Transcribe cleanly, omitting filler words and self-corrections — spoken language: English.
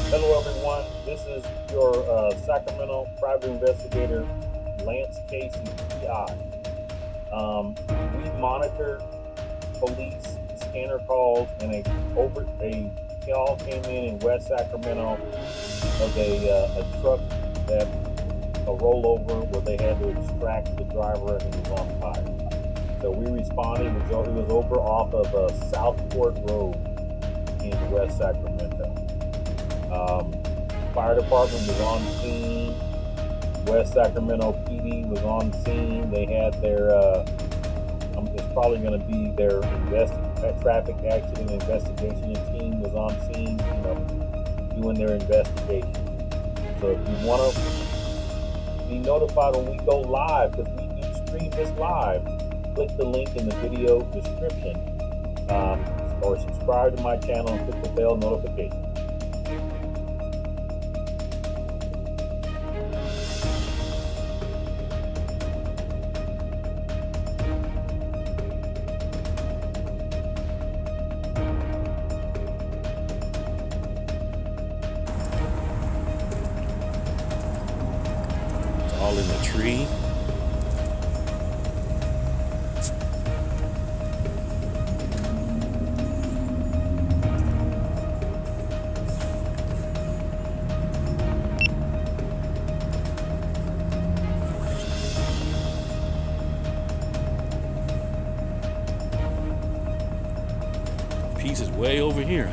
Hello, everyone. This is your Sacramento private investigator, Lance Casey, PI. We monitor police scanner calls, and a call came in West Sacramento of a truck that a rollover where they had to extract the driver and he was on fire. So we responded. It was over off of Southport Road in West Sacramento. Fire department was on scene. West Sacramento PD was on scene. They had their, it's probably going to be their traffic accident investigation team was on scene, doing their investigation. So if you want to be notified when we go live, because we do stream this live, click the link in the video description, or subscribe to my channel and click the bell notification. All in the tree. Piece is way over here.